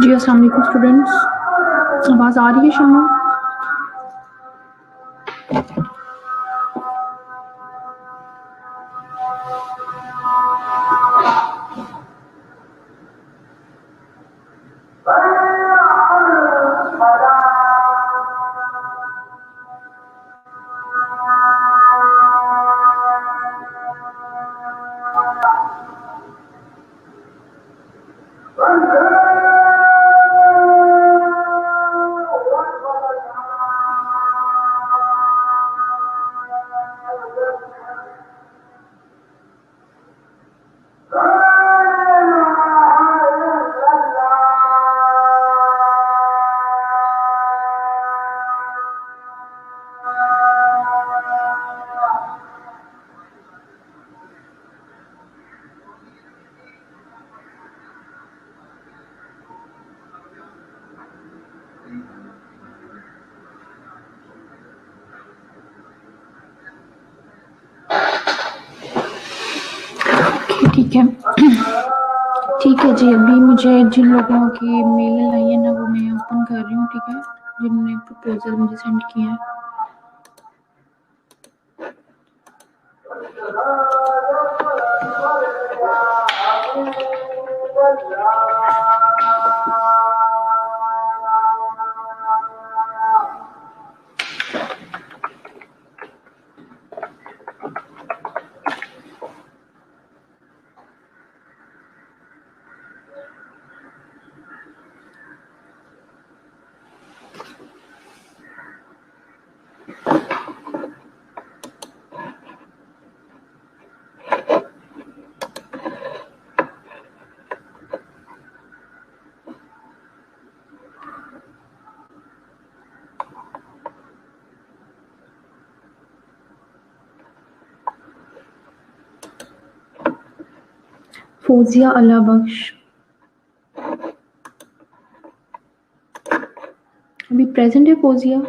जी अस्सलाम वालेकुम स्टूडेंट्स, आवाज़ आ रही है शामा? ठीक है। ठीक है जी, अभी मुझे जिन लोगों की मेल आई है ना वो मैं ओपन कर रही हूँ, ठीक है, जिनने प्रपोजल मुझे सेंड किया है। फौजिया अला बख्श अभी प्रेजेंट है। फौजिया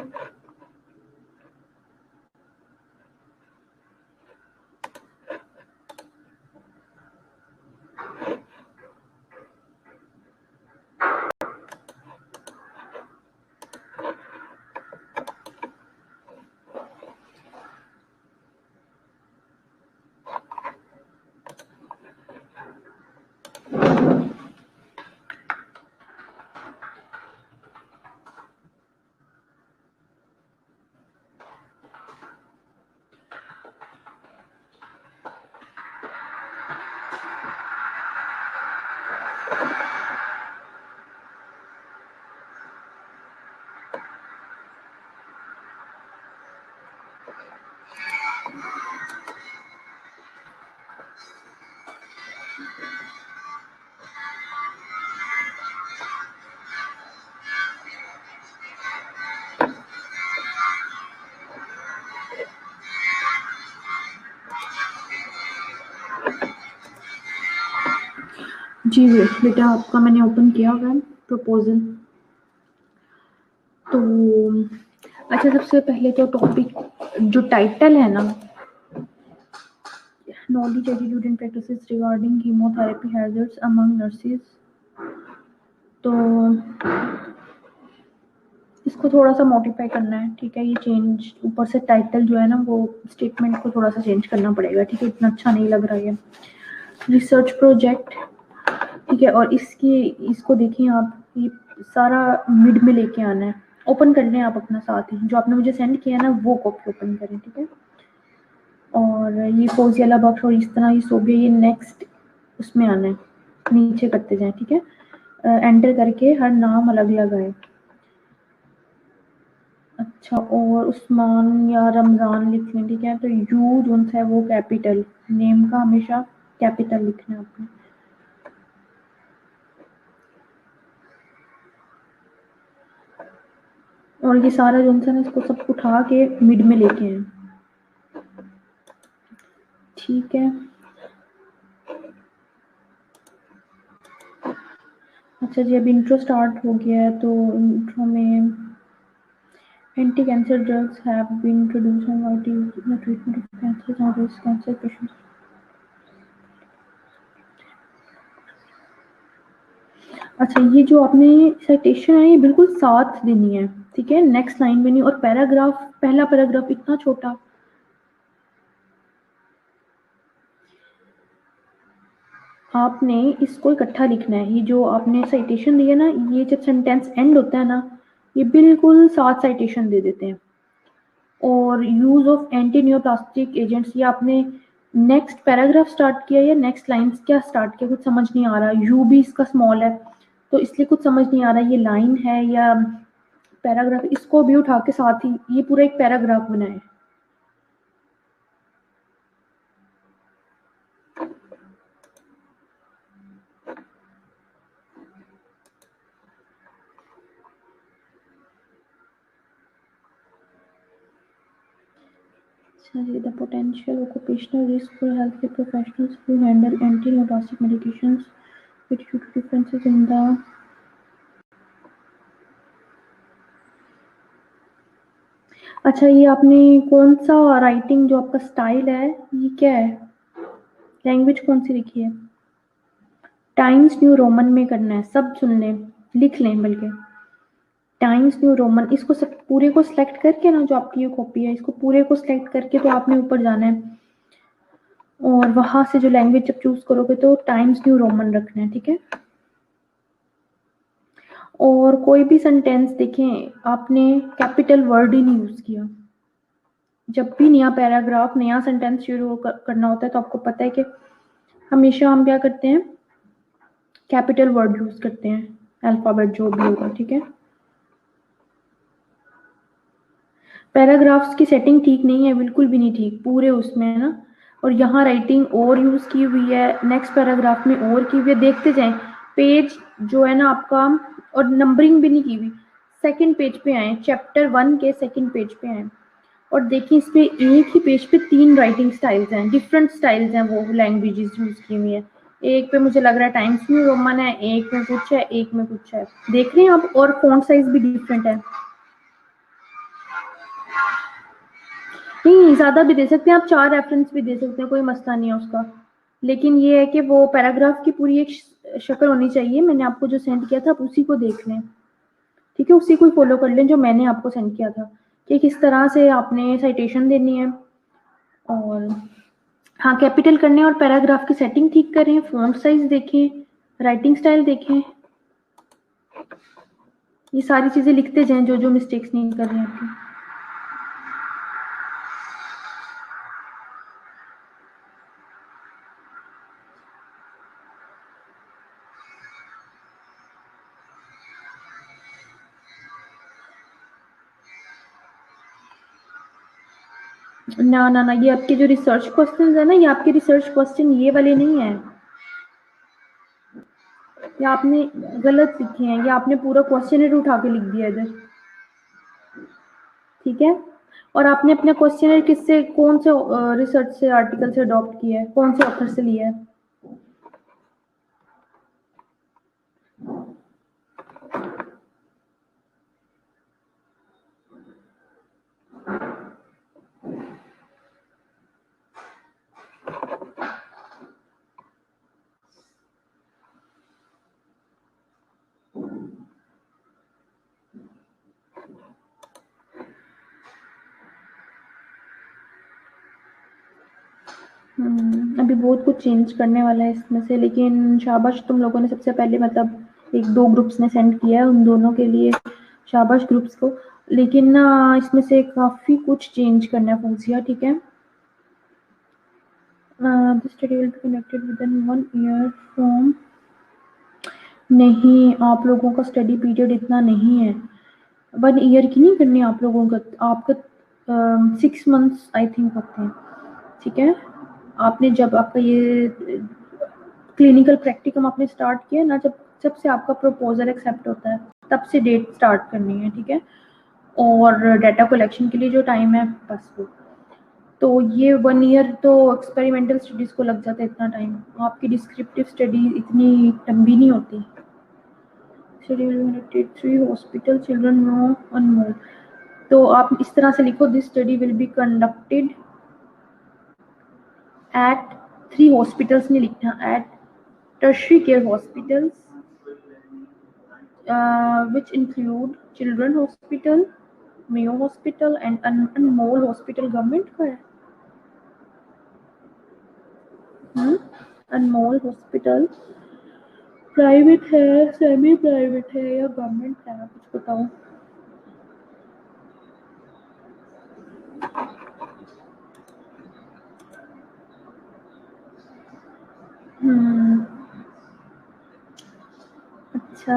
जी बेटा, आपका मैंने ओपन किया हुआ है प्रपोजल। तो अच्छा, सबसे पहले तो टॉपिक जो टाइटल है ना, knowledge attitude and practices regarding chemotherapy hazards among nurses, तो इसको थोड़ा सा मॉडिफाई करना है, ठीक है। ये चेंज ऊपर से टाइटल जो है ना वो स्टेटमेंट को थोड़ा सा चेंज करना पड़ेगा, ठीक है, इतना अच्छा नहीं लग रहा है। रिसर्च प्रोजेक्ट, ठीक है, और इसको देखिए आप, ये सारा मिड में लेके आना है। ओपन कर लें आप अपना, साथ ही जो आपने मुझे सेंड किया ना वो कॉपी ओपन करें, ठीक है। और ये फौजियाला बख्श और इस तरह ये सोबिया, ये नेक्स्ट उसमें आना है, नीचे करते जाएं, ठीक है। एंटर करके हर नाम अलग अलग आए। अच्छा, और उस्मान या रमजान लिख लें, ठीक है। तो यू जो है वो कैपिटल, नेम का हमेशा कैपिटल लिखना है आपने। और ये सारा जो है ना इसको सब उठा के मिड में लेके आए, ठीक है। अच्छा जी, अब इंट्रो स्टार्ट हो गया है, तो इंट्रो में anti cancer drugs have been introduced in the treatment of cancer और ब्रेस्ट कैंसर पेशेंट्स। अच्छा, ये जो आपने साइटेशन है ये बिल्कुल साथ देनी है, ठीक है, नेक्स्ट लाइन में नहीं। और पैराग्राफ, पहला पैराग्राफ इतना छोटा, आपने इसको इकट्ठा लिखना है। ये जो आपने साइटेशन दी है ना, ये जब सेंटेंस एंड होता है ना, ये बिल्कुल साथ साइटेशन दे देते हैं। और use of anti neuroplastic agents, ये आपने नेक्स्ट पैराग्राफ स्टार्ट किया या नेक्स्ट लाइंस क्या स्टार्ट किया, कुछ समझ नहीं आ रहा। यू भी इसका स्मॉल है तो इसलिए कुछ समझ नहीं आ रहा ये लाइन है या पैराग्राफ। इसको भी उठा के साथ ही ये पूरा एक पैराग्राफ बनाए। The potential occupational risk for healthcare professionals who handle anti-neuroplastic medications with due to differences in the अच्छा, ये आपने कौन सा राइटिंग जो आपका स्टाइल है, ये क्या है, लैंग्वेज कौन सी लिखी है? टाइम्स न्यू रोमन में करना है, सब सुन लें, लिख लें बल्कि टाइम्स न्यू रोमन, इसको सब पूरे को सिलेक्ट करके ना, जो आपकी ये कॉपी है इसको पूरे को सिलेक्ट करके तो आपने ऊपर जाना है और वहां से जो लैंग्वेज जब चूज करोगे तो टाइम्स न्यू रोमन रखना है, ठीक है। और कोई भी सेंटेंस देखें आपने कैपिटल वर्ड ही नहीं यूज किया। जब भी नया पैराग्राफ नया सेंटेंस शुरू करना होता है तो आपको पता है कि हमेशा हम क्या करते हैं, कैपिटल वर्ड यूज करते हैं, अल्फाबेट जो भी होगा, ठीक है। पैराग्राफ्स की सेटिंग ठीक नहीं है, बिल्कुल भी नहीं ठीक, पूरे उसमें है ना। और यहाँ राइटिंग और यूज की हुई है, नेक्स्ट पैराग्राफ में और की हुई है, देखते जाएं पेज जो है ना आपका, और नंबरिंग भी नहीं की हुई। सेकंड पेज पे आए, चैप्टर 1 के सेकंड पेज पे आए और देखिए इस पे एक ही पेज पे 3 राइटिंग स्टाइल्स हैं, डिफरेंट स्टाइल्स हैं, वो लैंग्वेजेस यूज की हुई है। एक पे मुझे लग रहा है टाइम्स न्यू रोमन है, एक में कुछ है, एक में कुछ है, देख रहे हैं आप, और फॉन्ट साइज भी डिफरेंट है। नहीं, ज़्यादा भी दे सकते हैं आप, 4 रेफरेंस भी दे सकते हैं, कोई मसला नहीं है उसका। लेकिन ये है कि वो पैराग्राफ की पूरी एक शक्ल होनी चाहिए। मैंने आपको जो सेंड किया था आप उसी को देख लें, ठीक है, उसी को फॉलो कर लें जो मैंने आपको सेंड किया था कि किस तरह से आपने साइटेशन देनी है। और हाँ, कैपिटल करने और पैराग्राफ की सेटिंग ठीक करें, फॉन्ट साइज देखें, राइटिंग स्टाइल देखें, ये सारी चीज़ें लिखते जाएं जो जो मिस्टेक्स नहीं कर रहे हैं आपकी। ना ना ना, ये आपके जो रिसर्च क्वेश्चन है ना, ये आपके रिसर्च क्वेश्चन ये वाले नहीं है, ये आपने गलत लिखे हैं, ये आपने पूरा क्वेश्चनर उठा के लिख दिया इधर, ठीक है। और आपने अपना क्वेश्चनर किससे, कौन से रिसर्च से आर्टिकल से अडॉप्ट किया है, कौन से ऑथर से लिया है। अभी बहुत कुछ चेंज करने वाला है इसमें से, लेकिन शाबाश तुम लोगों ने सबसे पहले मतलब एक 2 ग्रुप्स ने सेंड किया है, उन दोनों के लिए शाबाश ग्रुप्स को। लेकिन ना इसमें से काफ़ी कुछ चेंज करना है फौजिया, ठीक है। The study will be conducted within 1 year from, नहीं आप लोगों का स्टडी पीरियड इतना नहीं है, 1 ईयर की नहीं करनी आप लोगों का, आपका 6 मंथ्स आई थिंक होते हैं, ठीक है। आपने जब आपका ये क्लिनिकल प्रैक्टिकम आपने स्टार्ट किया ना, जब जब से आपका प्रपोजल एक्सेप्ट होता है तब से डेट स्टार्ट करनी है, ठीक है। और डाटा कलेक्शन के लिए जो टाइम है बस वो, तो ये 1 ईयर तो एक्सपेरिमेंटल स्टडीज को लग जाता है इतना टाइम, आपकी डिस्क्रिप्टिव स्टडी इतनी लंबी नहीं होती। शेड्यूल 3 हॉस्पिटल चिल्ड्रन नो अनमोल, तो आप इस तरह से लिखो, this study will be conducted at 3 hospitals नहीं लिखना, eight tertiary care hospitals which include Children Hospital, Mayo Hospital and Anmol Hospital। Government का है, अनमोल हॉस्पिटल प्राइवेट है, सेमी प्राइवेट है या गवर्नमेंट है, कुछ बताओ। अच्छा,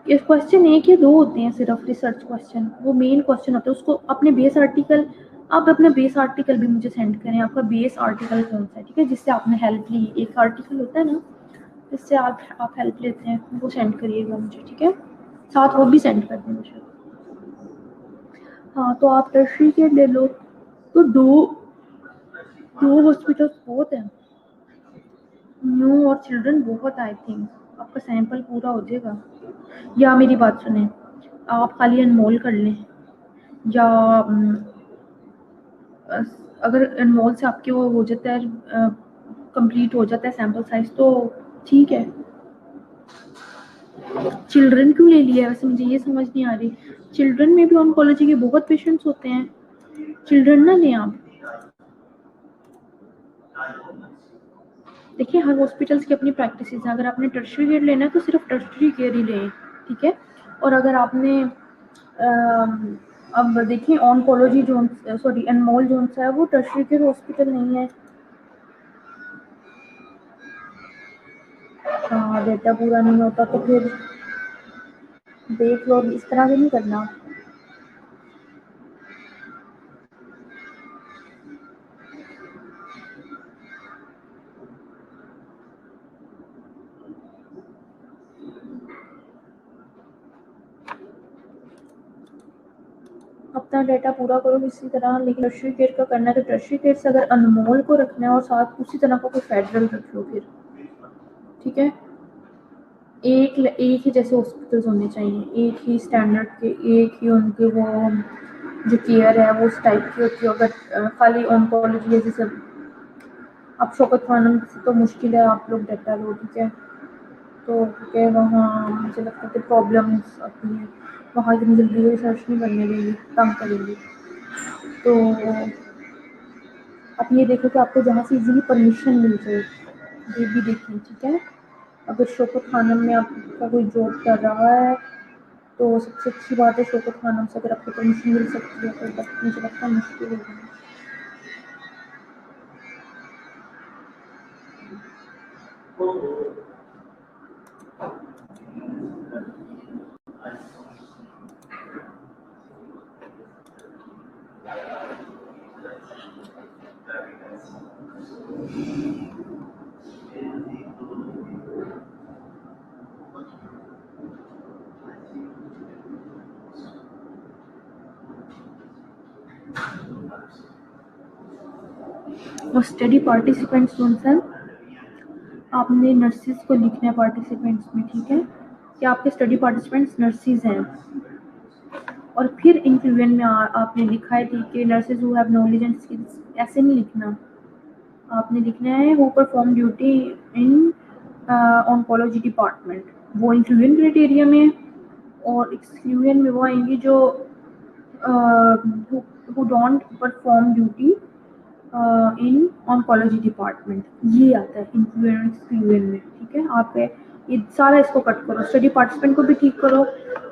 ये क्वेश्चन 1 या 2 होते हैं सिर्फ रिसर्च क्वेश्चन, वो मेन क्वेश्चन होता है, उसको अपने बेस आर्टिकल, आप अपना बेस आर्टिकल भी मुझे सेंड करें, आपका बेस आर्टिकल कौन सा है, ठीक है, जिससे आपने हेल्प ली। एक आर्टिकल होता है ना जिससे आप हेल्प लेते हैं, वो सेंड करिएगा मुझे, ठीक है, साथ वो भी सेंड कर दें मुझे। हाँ, तो आप टर्शरी के ले लो, तो दो हॉस्पिटल्स बहुत हैं, न्यू और चिल्ड्रन बहुत, आई थिंक आपका सैंपल पूरा हो जाएगा। या मेरी बात सुने, आप खाली अनमोल कर लें, या अगर अनमोल से आपके वो हो जाता है, कंप्लीट हो जाता है सैंपल साइज, तो ठीक है। चिल्ड्रन क्यों ले लिया है वैसे, मुझे ये समझ नहीं आ रही। चिल्ड्रन में भी ऑन्कोलॉजी के बहुत पेशेंट्स होते हैं, चिल्ड्रन ना लें आप। देखिए हर हॉस्पिटल्स की अपनी प्रैक्टिस है, अगर आपने टर्शरी केयर लेना है तो सिर्फ टर्शरी केयर ही लें, ठीक है। और अगर आपने अब देखिए ऑन्कोलॉजी जोन, सॉरी अनमोल जोन सा है, वो टर्शरी केयर हॉस्पिटल नहीं है। हाँ डेटा पूरा नहीं होता तो फिर देख लो, इस तरह से नहीं करना। अपना डेटा पूरा करो इसी तरह, लेकिन टर्शरी केयर का करना है तो टर्शरी केयर से अगर अनमोल को रखना है और साथ उसी तरह का कोई फेडरल रख लो फिर, ठीक है। एक ही जैसे हॉस्पिटल्स होने चाहिए, एक ही स्टैंडर्ड के, एक ही उनके वो जो केयर है वो उस टाइप की होती है। अगर खाली ऑन्कोलॉजी है जैसे अब शौकत खानम से तो मुश्किल है आप लोग डेटा लो, ठीक है। तो क्या वहाँ मुझे लगता है कि प्रॉब्लम्स आती हैं, वहाँ इतनी जल्दी रिसर्च नहीं करने देंगे, कम करेंगे। तो आप ये देखो कि आपको जहाँ से इजीली परमिशन मिल जाए, ये भी देखें, ठीक है। अगर शौकत खानम में आपका कोई जॉब कर रहा है तो सबसे अच्छी बात है शौकत खानम से अगर आपको परमिशन मिल सकती है, तो बस मुझे लगता है मुश्किल होगा। और स्टडी पार्टिसिपेंट्स कौन सा, आपने नर्सिस को लिखना है पार्टिसिपेंट्स में, ठीक है, कि आपके स्टडी पार्टिसिपेंट्स नर्सिस हैं। और फिर इंक्लूजन में आपने लिखा है, ठीक है, nurses who have knowledge and skills, ऐसे नहीं लिखना। आपने लिखना है who perform duty in oncology department, वो इंक्लूजन क्राइटेरिया में। और एक्सक्लूजन में वो आएंगी जो who don't perform duty in oncology department, ये आता है इंक्लूजन एक्सक्लूजन में, ठीक है। आप ये सारा इसको कट करो, स्टडी पार्टिसिपेंट को भी ठीक करो,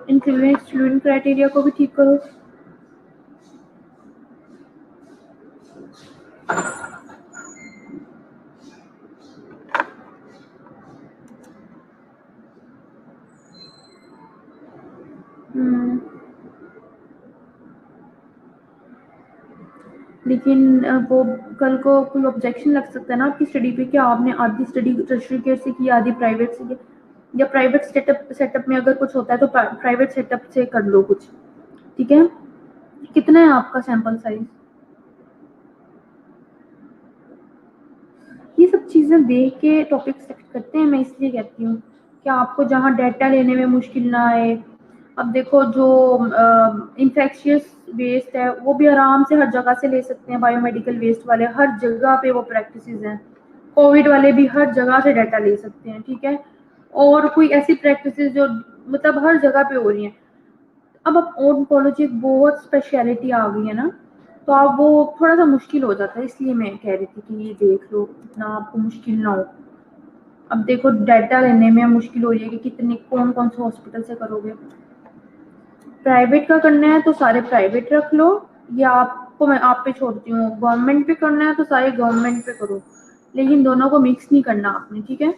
इंक्लूजन एक्सक्लूजन क्राइटेरिया को भी ठीक करो। लेकिन वो कल को कोई ऑब्जेक्शन लग सकता है ना आपकी स्टडी पे, कि आपने आधी स्टडी टर्शरी केयर से की, आधी प्राइवेट से की, या प्राइवेट सेटअप में अगर कुछ होता है तो प्राइवेट सेटअप से कर लो कुछ, ठीक है। कितना है आपका सैंपल साइज? ये सब चीज़ें देख के टॉपिक सेलेक्ट करते हैं, मैं इसलिए कहती हूँ कि आपको जहाँ डाटा लेने में मुश्किल ना आए। अब देखो जो इन्फेक्शियस वेस्ट है वो भी आराम से हर जगह से ले सकते हैं, बायोमेडिकल वेस्ट वाले हर जगह पे वो प्रैक्टिसेस हैं, कोविड वाले भी हर जगह से डाटा ले सकते हैं, ठीक है। और कोई ऐसी प्रैक्टिसेस जो मतलब हर जगह पे हो रही हैं। अब ऑन्कोलॉजी एक बहुत स्पेशलिटी आ गई है ना, तो अब वो थोड़ा सा मुश्किल हो जाता है, इसलिए मैं कह रही थी कि ये देख लो, इतना आपको मुश्किल ना हो। अब देखो डाटा लेने में मुश्किल हो रही है कि कितने कौन कौन से हॉस्पिटल से करोगे। प्राइवेट का करना है तो सारे प्राइवेट रख लो, या आपको मैं आप पे छोड़ती हूँ, गवर्नमेंट पे करना है तो सारे गवर्नमेंट पे करो, लेकिन दोनों को मिक्स नहीं करना आपने, ठीक है।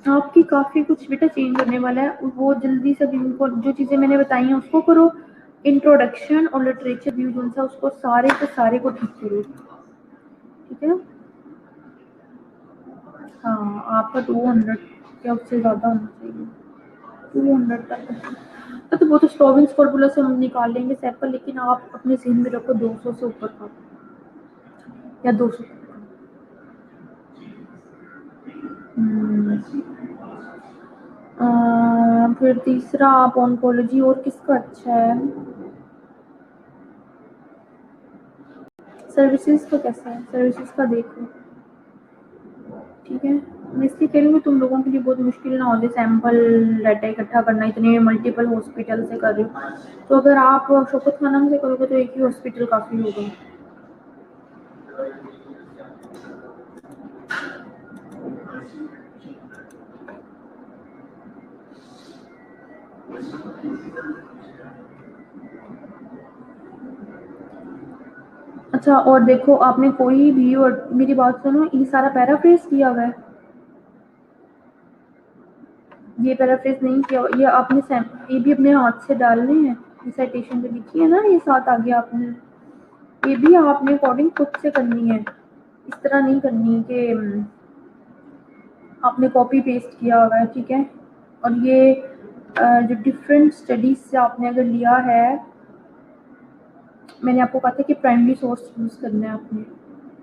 आपकी काफ़ी कुछ बेटा चेंज होने वाला है, वो जल्दी से उनको जो चीज़ें मैंने बताई हैं उसको करो। इंट्रोडक्शन और लिटरेचर व्यू जो सा उसको सारे के सारे को ठीक करो, ठीक है। हाँ आपका 200 या उससे ज़्यादा होना चाहिए, 200 तक। तो वो तो स्टोविंस फॉर्मूला से हम निकाल लेंगे सैंपल, लेकिन आप अपने ज़हन में रखो 200 से ऊपर का या 200। फिर तीसरा आप ऑन्कोलॉजी और किसका अच्छा है? सर्विसेज का कैसा है? सर्विसेज का देखो, ठीक है। मैं इसलिए कह रही हूँ तुम लोगों के लिए बहुत मुश्किल ना हो जाए सैंपल डाटा इकट्ठा करना, इतने मल्टीपल हॉस्पिटल से कर रही हो। तो अगर आप शौकत खानम से करोगे तो एक ही हॉस्पिटल काफ़ी होगा। अच्छा, और देखो आपने कोई भी, और मेरी बात सुनो, ये सारा पैराफ्रेज किया हुआ है, ये पैराफ्रेज नहीं किया हुआ, ये आपने ये भी अपने हाथ से डालने हैं। ये साइटेशन जो लिखी है ना, ये साथ आगे आपने, ये भी आपने अकॉर्डिंग खुद से करनी है। इस तरह नहीं करनी कि आपने कॉपी पेस्ट किया हुआ है, ठीक है। और ये जो डिफरेंट स्टडीज से आपने अगर लिया है, मैंने आपको कहा था कि प्राइमरी सोर्स यूज करना है आपने।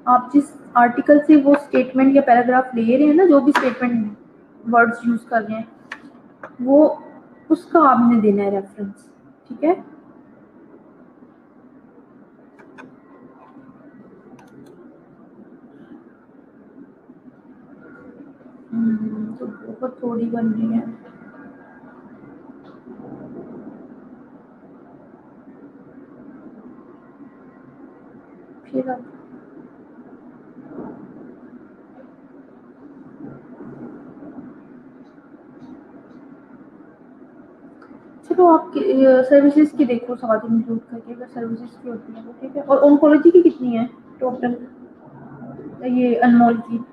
आप जिस आर्टिकल से वो स्टेटमेंट या पैराग्राफ ले रहे हैं ना, जो भी स्टेटमेंट वर्ड्स यूज कर रहे हैं, वो उसका आपने देना है रेफरेंस, ठीक है। तो बहुत थोड़ी बन रही है। फिर अब चलो आप सर्विसेज की देखो साथ इंक्लूड करके, अगर सर्विसेज की होती है तो ठीक है। और ओंकोलॉजी की कितनी है टोटल, ये अनमोल की?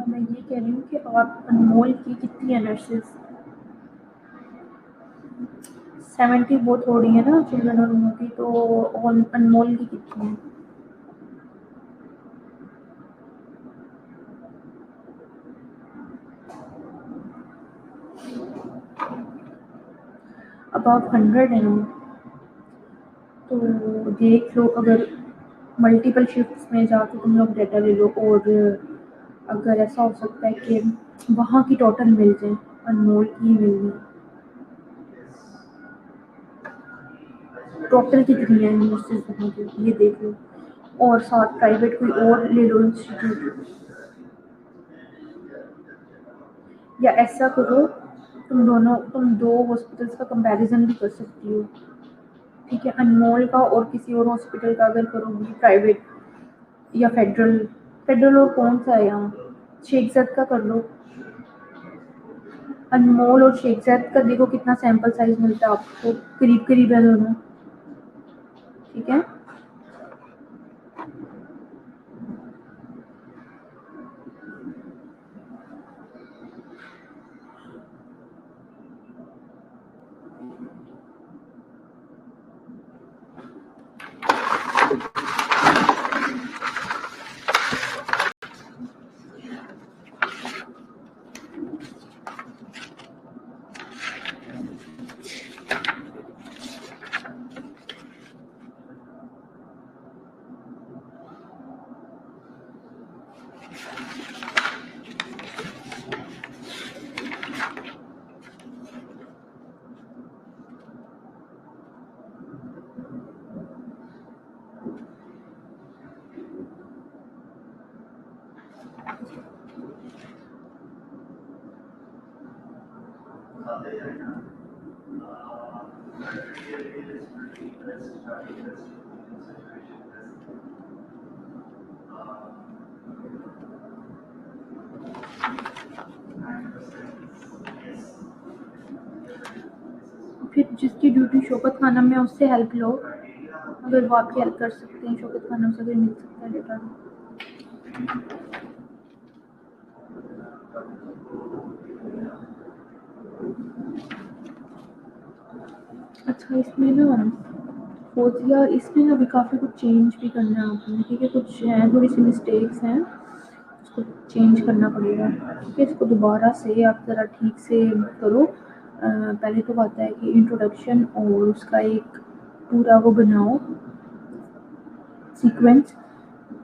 मैं ये कह रही हूँ कि आप अनमोल की कितनी है नर्सेज? 70 बहुत थोड़ी है ना चिल्ड्रन और उनों की, तो अनमोल की कितनी है? अबाव 100 है ना, तो देख लो, अगर मल्टीपल शिफ्ट्स में जाके तुम लोग डाटा ले लो, और अगर ऐसा हो सकता है कि वहाँ की टोटल मिल जाए, अनमोल की ही मिल जाए। टोटल कितनी है नर्सेज वहाँ की, ये देख लो, और साथ प्राइवेट कोई और ले लो इंस्टीट्यूट। या ऐसा करो, तुम दो हॉस्पिटल्स का कंपैरिजन भी कर सकती हो, ठीक है। अनमोल का और किसी और हॉस्पिटल का अगर करोगी प्राइवेट या फेडरल, फेडरल और कौन सा है यहाँ, शेख ज़ैद का कर लो। अनमोल और शेख ज़ैद का देखो कितना सैंपल साइज मिलता है आपको, करीब करीब है दोनों, ठीक है। फिर जिसकी ड्यूटी शौकत खानम में, उससे हेल्प लो, अगर वो आपकी हेल्प कर सकते हैं, शौकत खानम से अगर मिल सकता है डेटा। अच्छा, इसमें ना फोजिया इसमें अभी काफ़ी कुछ चेंज भी करना है आपने, ठीक है, कुछ है थोड़ी सी मिस्टेक्स हैं, उसको चेंज करना पड़ेगा, ठीक है, इसको दोबारा से आप ज़रा ठीक से करो। पहले तो आता है कि इंट्रोडक्शन और उसका एक पूरा वो बनाओ सीक्वेंस,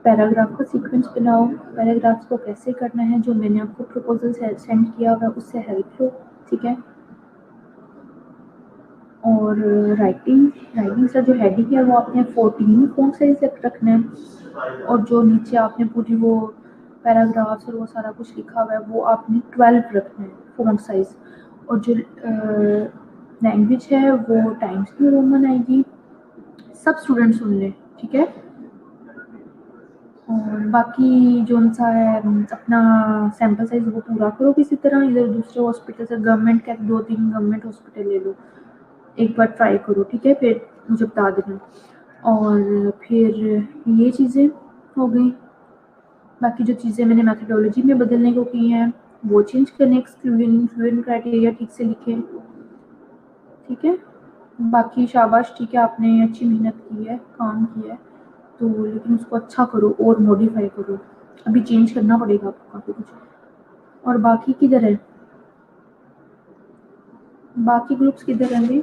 पैराग्राफ का सीक्वेंस बनाओ, पैराग्राफ्स को कैसे करना है, जो मैंने आपको प्रपोजल सेंड किया हुआ है उससे हेल्प लो, ठीक है। और राइटिंग राइटिंग का जो हेडिंग है वो आपने 14 फॉन्ट साइज तक रखना है, और जो नीचे आपने पूरी वो पैराग्राफ्स और वो सारा कुछ लिखा हुआ है वो आपने 12 रखना है फॉन्ट साइज। और जो लैंग्वेज है वो टाइम्स न्यू रोमन आएगी, सब स्टूडेंट सुन लें, ठीक है। और बाकी जो सा है अपना सैंपल साइज वो पूरा करो किसी तरह, इधर दूसरे हॉस्पिटल से गवर्नमेंट का 2-3 गवर्नमेंट हॉस्पिटल ले लो, एक बार ट्राई करो, ठीक है, फिर मुझे बता देना। और फिर ये चीज़ें हो गई, बाकी जो चीज़ें मैंने मैथडोलॉजी में बदलने को की हैं वो चेंज करने, एक्सक्लूजन क्राइटेरिया ठीक से लिखें, ठीक है। बाकी शाबाश, ठीक है, आपने अच्छी मेहनत की है, काम किया है, तो लेकिन उसको अच्छा करो और मॉडिफाई करो, अभी चेंज करना पड़ेगा आपको काफ़ी कुछ। और बाकी किधर है, बाकी ग्रुप्स किधर हैं अभी?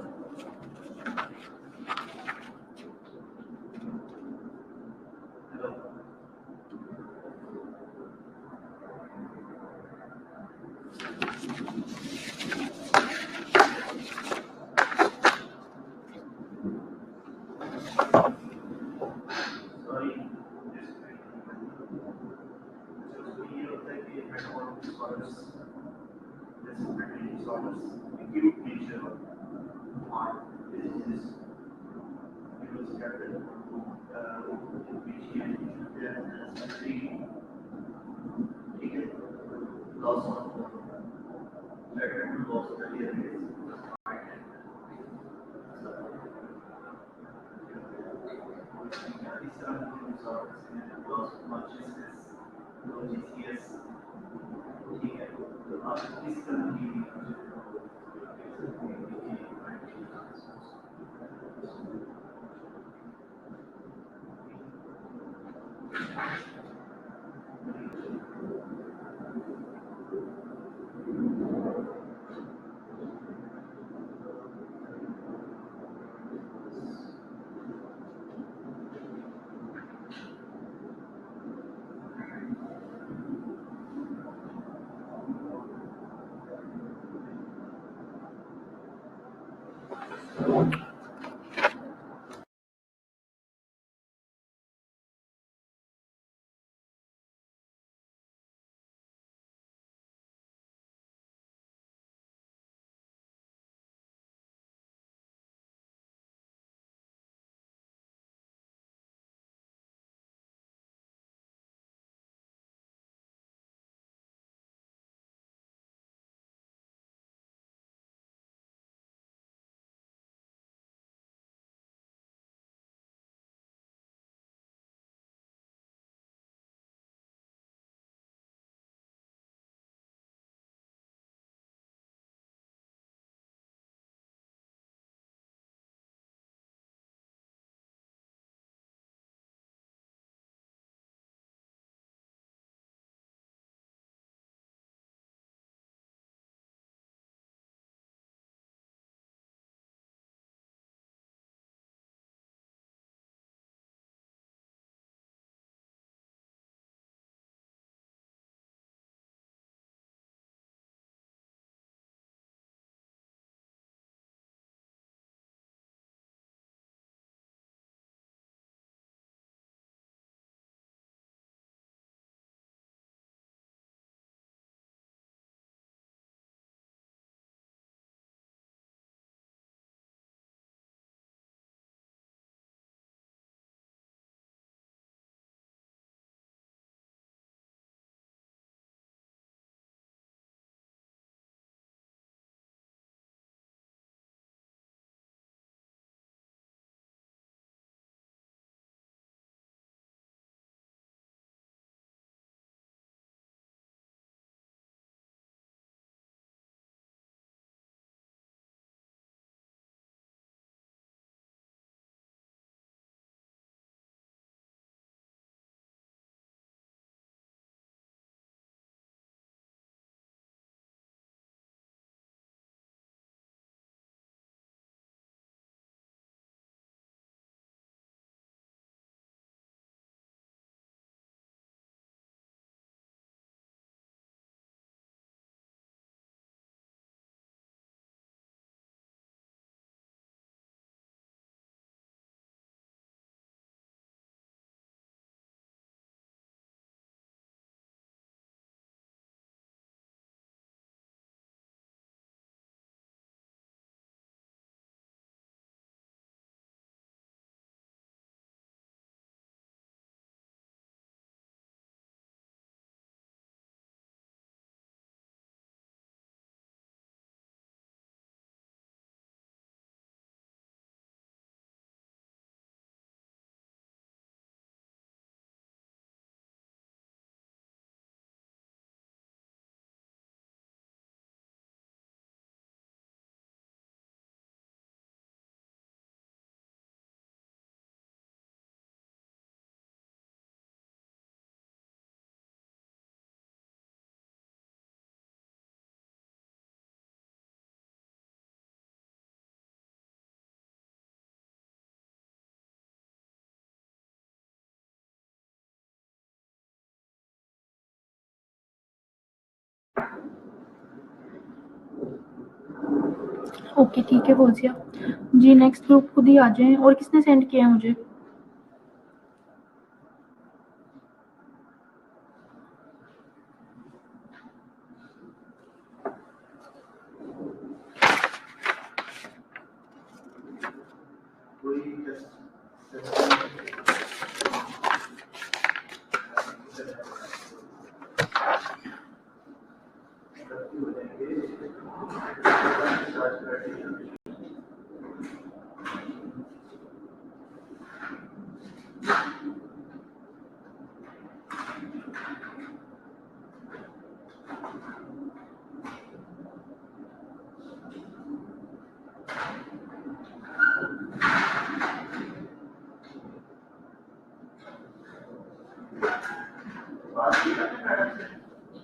ओके ठीक है फौजिया जी, नेक्स्ट ग्रुप खुद ही आ जाएं। और किसने सेंड किया है मुझे?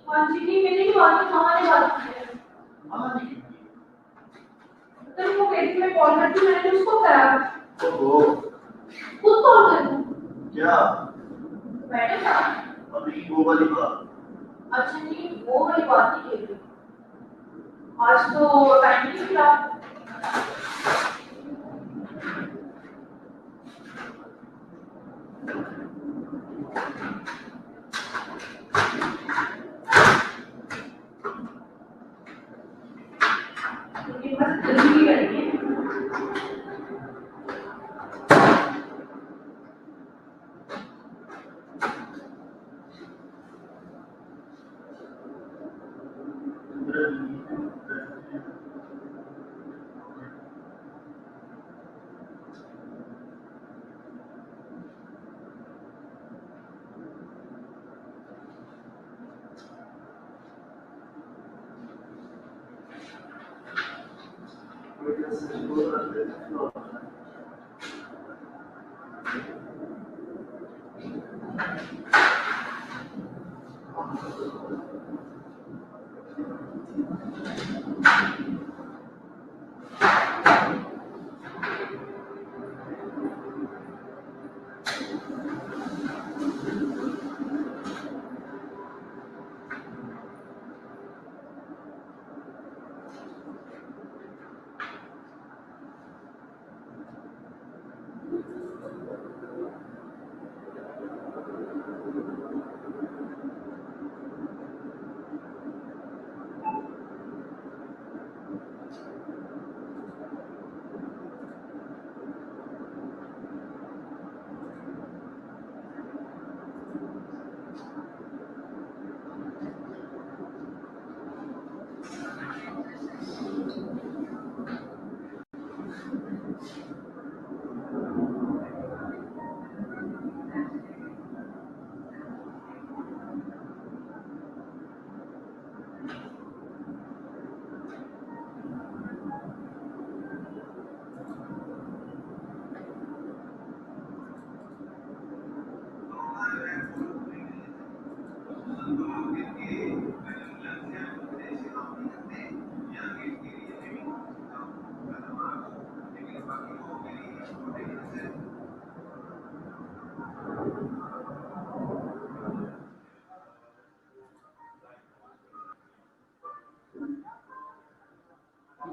हाँ जी, नहीं मैंने नहीं बात की, मामा ने बात की है। तो वो कह रही मैं कॉल करती हूँ, मैंने उसको करा। ओहो। खुद कॉल कर दूँ? क्या? मैडम का? अभी वो वाली बात। अच्छा नहीं, वो वाली बात नहीं कह रही। आज तो टाइम नहीं मिला। लेकिन बस जल्दी करेंगे।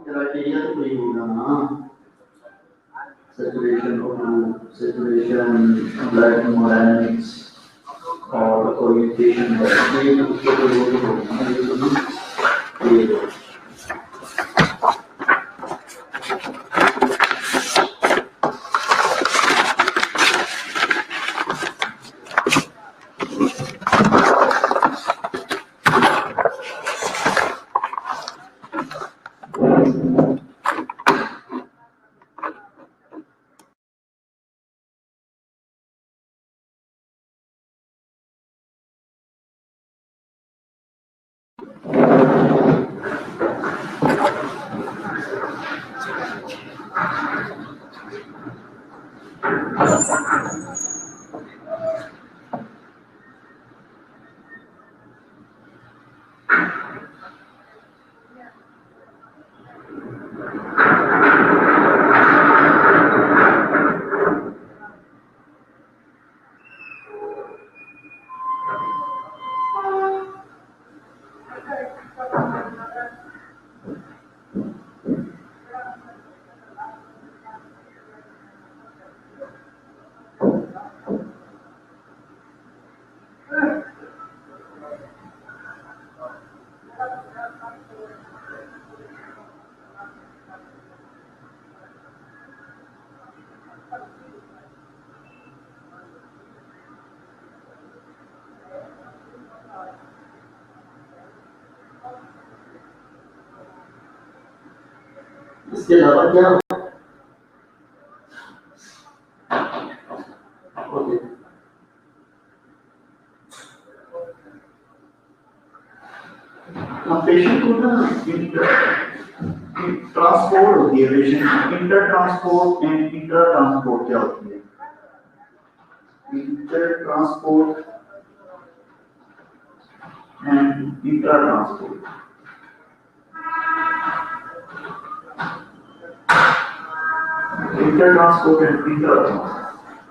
criteria to be na saturation of saturation, blood hemodynamics, or orientation. इसके अलावा क्या ओके पेशेंट को ना ट्रांसपोर्ट होती है patient inter transport and inter transport क्या होती है inter transport and inter transport inter transport and inter transport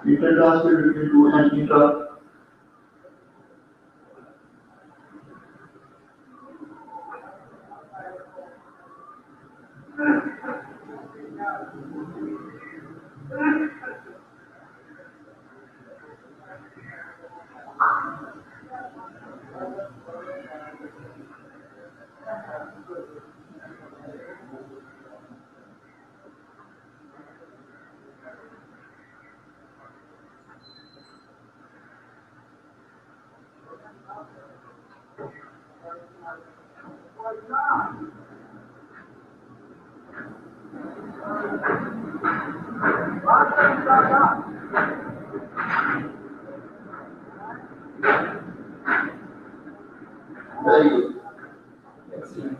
inter transport between two and inter very good excellent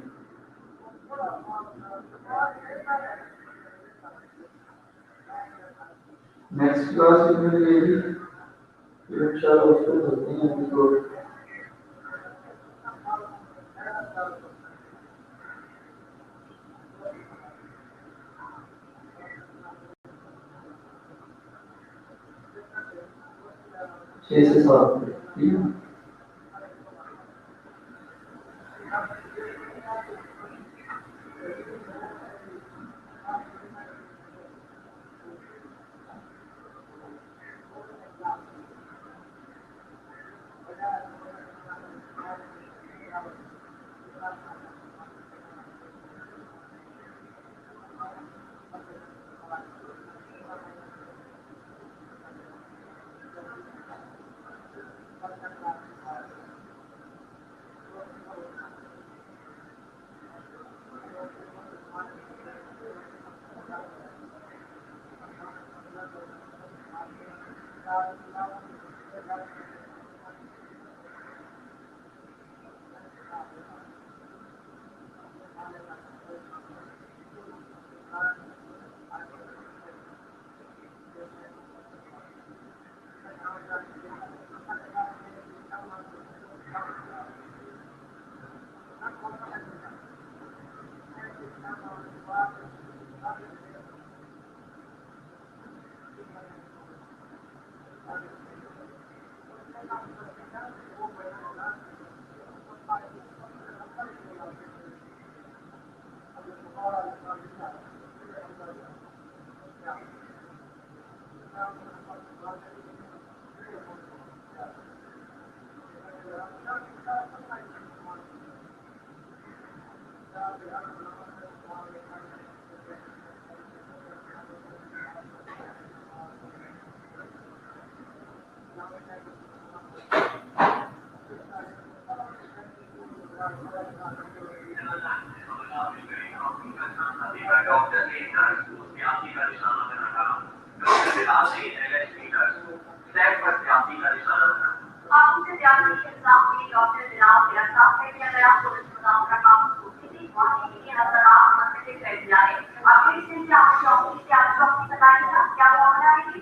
next class में मेरी शिक्षा उसको करते हैं एपिसोड 6 से 7 ठीक है Dr. Nathan आप उसे ध्यान रखिए, इंसान की डॉक्टर जनाब मेरा साफ है कि अगर आप पुलिस मुकाम का काम किसी वाकई के लिए अगर आप मंदिर से कर जाए, अगले दिन से आप चौकी से आप चौकी बताइएगा क्या वो आ जाएगी?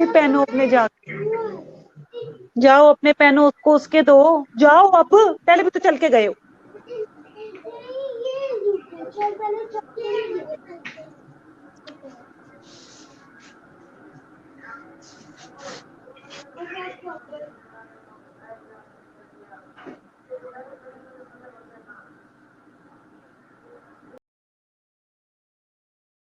पेनों अपने जाओ अपने पेनों उसको उसके दो, जाओ अब, पहले भी तो चल के गए हो।